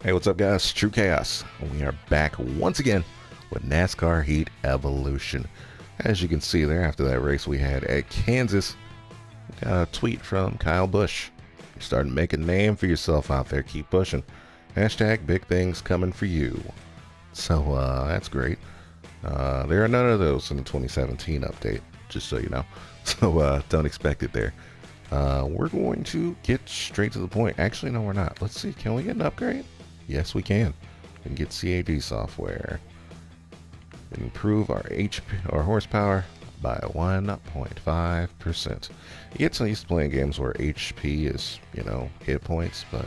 Hey, what's up, guys? True Chaos. We are back once again with NASCAR Heat Evolution. As you can see there, after that race we had at Kansas, we got a tweet from Kyle Busch. You're starting to make a name for yourself out there. Keep pushing. Hashtag big things coming for you. So, that's great. There are none of those in the 2017 update, just so you know. So, don't expect it there. We're going to get straight to the point. Actually, no, we're not. Let's see. Can we get an upgrade? Yes, we can. We can get CAD software. Improve our HP, our horsepower by 1.5%. You get so used to playing games where HP is, hit points, but,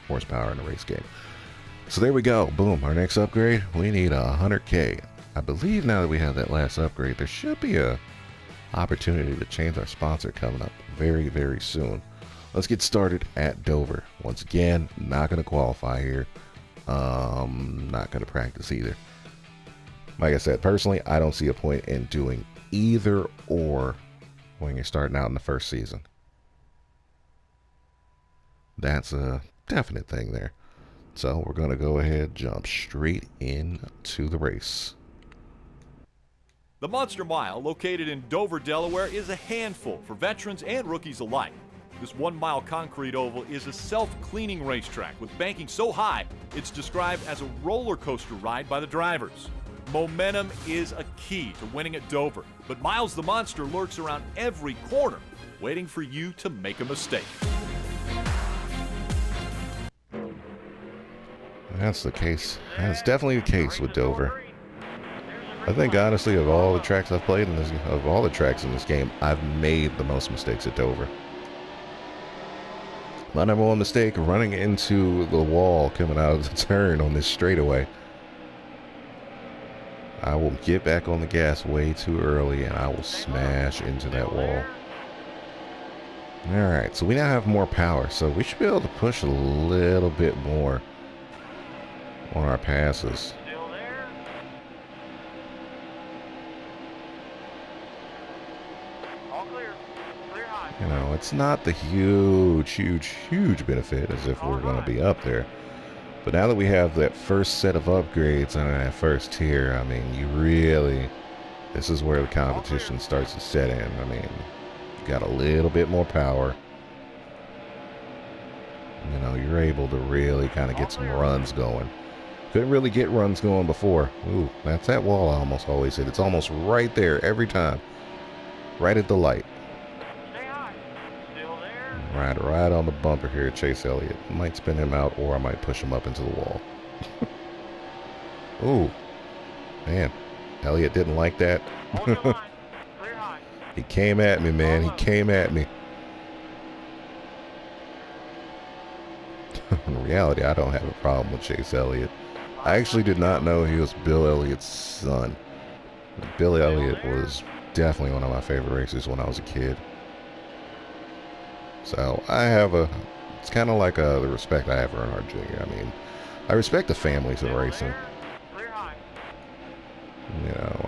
horsepower in a race game. So there we go. Boom. Our next upgrade, we need 100K. I believe now that we have that last upgrade, there should be a opportunity to change our sponsor coming up very, very soon. Let's get started at Dover. Once again, not going to qualify here. Not going to practice either. Like I said, personally, I don't see a point in doing either or when you're starting out in the first season. That's a definite thing there. So we're going to go ahead, jump straight into the race. The Monster Mile, located in Dover, Delaware, is a handful for veterans and rookies alike. This 1 mile concrete oval is a self-cleaning racetrack with banking so high it's described as a roller coaster ride by the drivers. Momentum is a key to winning at Dover, but Miles the Monster lurks around every corner, waiting for you to make a mistake. That's the case. That's definitely the case with Dover. I think honestly, of all the tracks I've played in this, of all the tracks in this game, I've made the most mistakes at Dover. My number one mistake, running into the wall coming out of the turn on this straightaway. I will get back on the gas way too early and I will smash into that wall. Alright, so we now have more power, so we should be able to push a little bit more on our passes. It's not the huge benefit as if we're going to be up there. But now that we have that first set of upgrades on that first tier, I mean, this is where the competition starts to set in. I mean, you got a little bit more power. You're able to really kind of get some runs going. Couldn't really get runs going before. Ooh, that's that wall I almost always hit. It's almost right there every time. Right at the light. Right on the bumper here, Chase Elliott. Might spin him out, or I might push him up into the wall. Ooh, man, Elliott didn't like that. He came at me, man. He came at me. In reality, I don't have a problem with Chase Elliott. I actually did not know he was Bill Elliott's son. Bill Elliott was definitely one of my favorite racers when I was a kid. So it's kind of like the respect I have for Earnhardt Jr. I mean, I respect the families of racing.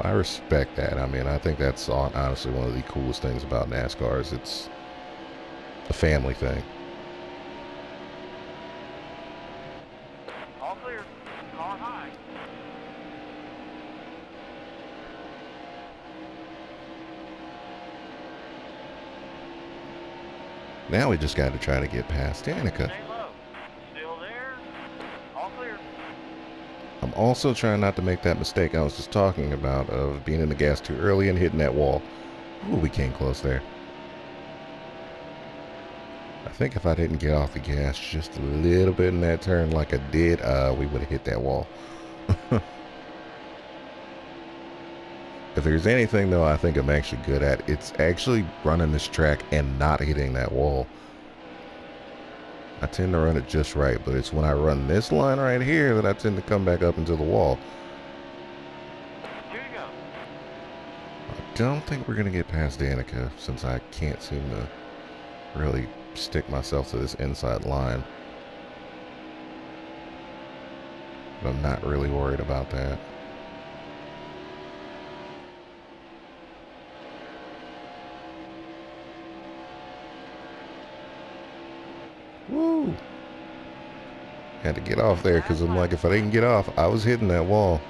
I respect that. I mean, I think that's honestly one of the coolest things about NASCAR is it's a family thing. All clear. Car high. Now we just got to try to get past Danica. Still there. All clear. I'm also trying not to make that mistake I was just talking about of being in the gas too early and hitting that wall. Ooh, we came close there. I think if I didn't get off the gas just a little bit in that turn like I did, we would have hit that wall. If there's anything, though, I think I'm actually good at, it's actually running this track and not hitting that wall. I tend to run it just right, but it's when I run this line right here that I tend to come back up into the wall. Here you go. I don't think we're going to get past Danica since I can't seem to really stick myself to this inside line. But I'm not really worried about that. Woo! Had to get off there because I'm like, if I didn't get off, I was hitting that wall.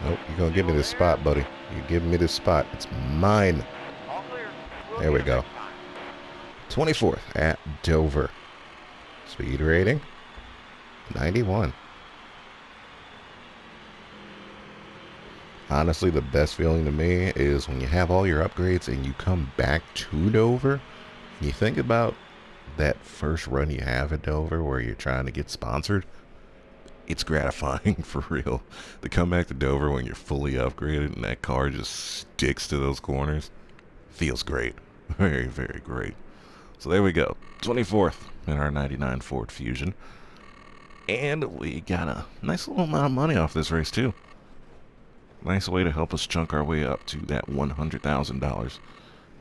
Nope, you're going to give me this spot, buddy. You're giving me this spot. It's mine. All clear. We'll There we get it go. next time. 24th at Dover. Speed rating 91. Honestly, the best feeling to me is when you have all your upgrades and you come back to Dover. And you think about that first run you have at Dover where you're trying to get sponsored. It's gratifying for real to come back to Dover when you're fully upgraded and that car just sticks to those corners. Feels great. Very, very great. So there we go. 24th in our 99 Ford Fusion. And we got a nice little amount of money off this race too. Nice way to help us chunk our way up to that $100,000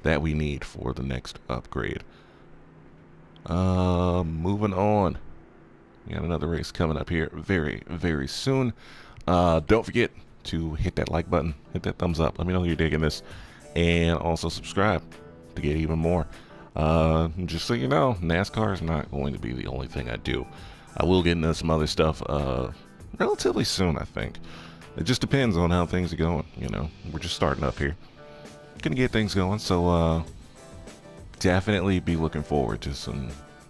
that we need for the next upgrade. Moving on. We got another race coming up here very, very soon. Don't forget to hit that like button, hit that thumbs up. Let me know you're digging this. And also subscribe to get even more. Just so you know, NASCAR is not going to be the only thing I do. I will get into some other stuff relatively soon, I think. It just depends on how things are going, you know. We're just starting up here. Gonna get things going, so definitely be looking forward to some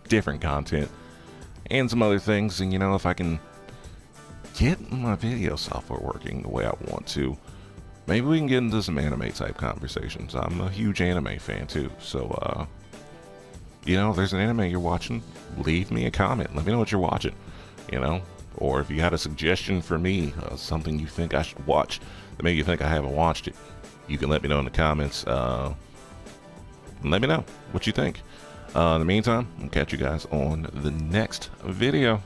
different content and some other things. And you know, if I can get my video software working the way I want to, maybe we can get into some anime type conversations. I'm a huge anime fan too, so you know, if there's an anime you're watching, leave me a comment. Let me know what you're watching, you know. Or if you had a suggestion for me, something you think I should watch that maybe you think I haven't watched it, you can let me know in the comments. And let me know what you think. In the meantime, I'll catch you guys on the next video.